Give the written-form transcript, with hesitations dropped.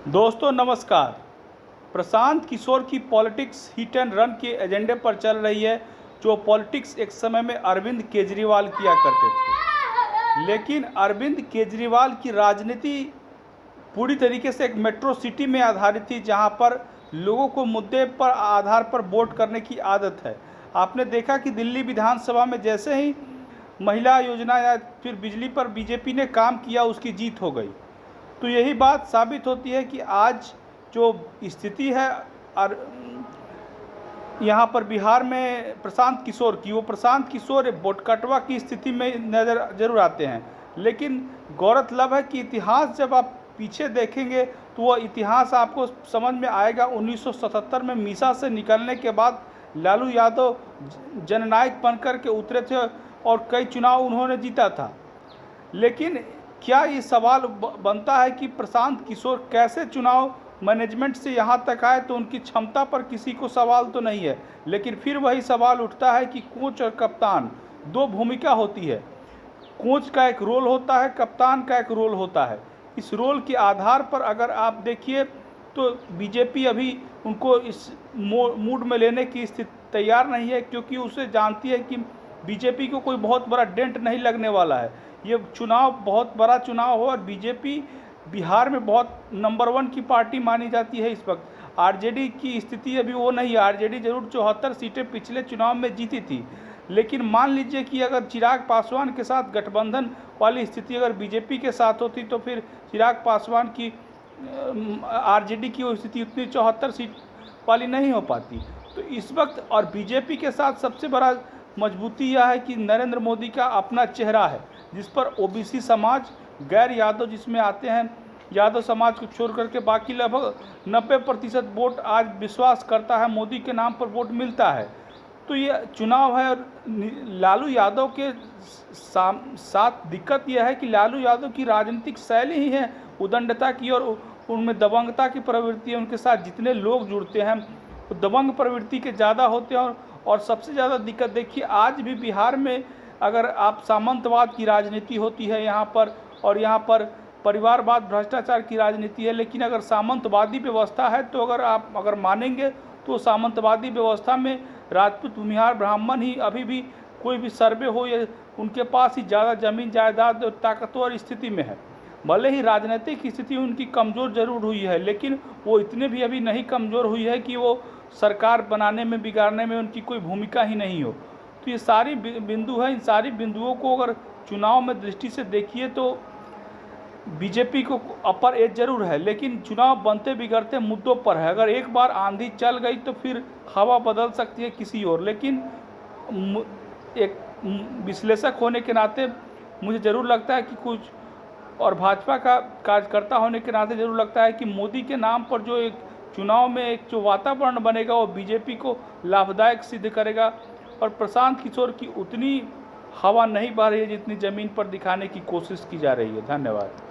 दोस्तों नमस्कार। प्रशांत किशोर की पॉलिटिक्स हिट एंड रन के एजेंडे पर चल रही है। जो पॉलिटिक्स एक समय में अरविंद केजरीवाल किया करते थे, लेकिन अरविंद केजरीवाल की राजनीति पूरी तरीके से एक मेट्रो सिटी में आधारित थी, जहां पर लोगों को मुद्दे पर आधार पर वोट करने की आदत है। आपने देखा कि दिल्ली विधानसभा में जैसे ही महिला योजना या फिर बिजली पर बीजेपी ने काम किया, उसकी जीत हो गई। तो यही बात साबित होती है कि आज जो स्थिति है और यहाँ पर बिहार में प्रशांत किशोर की, वो प्रशांत किशोर वोट कटवा की स्थिति में नज़र जरूर आते हैं। लेकिन गौरतलब है कि इतिहास जब आप पीछे देखेंगे तो वो इतिहास आपको समझ में आएगा। 1977 में मीसा से निकलने के बाद लालू यादव जननायक बनकर के उतरे थे और कई चुनाव उन्होंने जीता था। लेकिन क्या ये सवाल बनता है कि प्रशांत किशोर कैसे चुनाव मैनेजमेंट से यहाँ तक आए, तो उनकी क्षमता पर किसी को सवाल तो नहीं है। लेकिन फिर वही सवाल उठता है कि कोच और कप्तान दो भूमिका होती है। कोच का एक रोल होता है, कप्तान का एक रोल होता है। इस रोल के आधार पर अगर आप देखिए तो बीजेपी अभी उनको इस मूड में लेने की स्थिति तैयार नहीं है, क्योंकि उसे जानती है कि बीजेपी को कोई बहुत बड़ा डेंट नहीं लगने वाला है। ये चुनाव बहुत बड़ा चुनाव हो और बीजेपी बिहार में बहुत नंबर 1 की पार्टी मानी जाती है इस वक्त। आरजेडी की स्थिति अभी वो नहीं है। आरजेडी जरूर 74 सीटें पिछले चुनाव में जीती थी, लेकिन मान लीजिए कि अगर चिराग पासवान के साथ गठबंधन वाली स्थिति अगर बीजेपी के साथ होती तो फिर चिराग पासवान की आरजेडी की वो स्थिति उतनी 74 सीट वाली नहीं हो पाती। तो इस वक्त और बीजेपी के साथ सबसे बड़ा मजबूती यह है कि नरेंद्र मोदी का अपना चेहरा है, जिस पर ओबीसी समाज, गैर यादव जिसमें आते हैं, यादव समाज को छोड़ करके बाकी लगभग 90% वोट आज विश्वास करता है मोदी के नाम पर वोट मिलता है। तो ये चुनाव है। और लालू यादव के साथ दिक्कत यह है कि लालू यादव की राजनीतिक शैली ही है उदंडता की, और उनमें दबंगता की प्रवृत्ति है। उनके साथ जितने लोग जुड़ते हैं वो दबंग प्रवृत्ति के ज़्यादा होते हैं। और सबसे ज़्यादा दिक्कत देखिए, आज भी बिहार में अगर आप सामंतवाद की राजनीति होती है यहाँ पर, और यहाँ पर परिवारवाद, भ्रष्टाचार की राजनीति है। लेकिन अगर सामंतवादी व्यवस्था है तो अगर मानेंगे तो सामंतवादी व्यवस्था में राजपूत, भूमिहार, ब्राह्मण ही अभी भी कोई भी सर्वे हो, या उनके पास ही ज़्यादा ज़मीन जायदाद ताकतवर स्थिति में है। भले ही राजनीतिक स्थिति उनकी कमज़ोर जरूर हुई है, लेकिन वो इतने भी अभी नहीं कमज़ोर हुई है कि वो सरकार बनाने में, बिगाड़ने में उनकी कोई भूमिका ही नहीं हो। तो ये सारी बिंदु है। इन सारी बिंदुओं को अगर चुनाव में दृष्टि से देखिए तो बीजेपी को अपर एज जरूर है, लेकिन चुनाव बनते बिगड़ते मुद्दों पर है। अगर एक बार आंधी चल गई तो फिर हवा बदल सकती है किसी और। लेकिन एक विश्लेषक होने के नाते मुझे ज़रूर लगता है कि कुछ, और भाजपा का कार्यकर्ता होने के नाते ज़रूर लगता है कि मोदी के नाम पर जो एक चुनाव में एक जो वातावरण बनेगा वो बीजेपी को लाभदायक सिद्ध करेगा। और प्रशांत किशोर की उतनी हवा नहीं बह रही है जितनी ज़मीन पर दिखाने की कोशिश की जा रही है। धन्यवाद।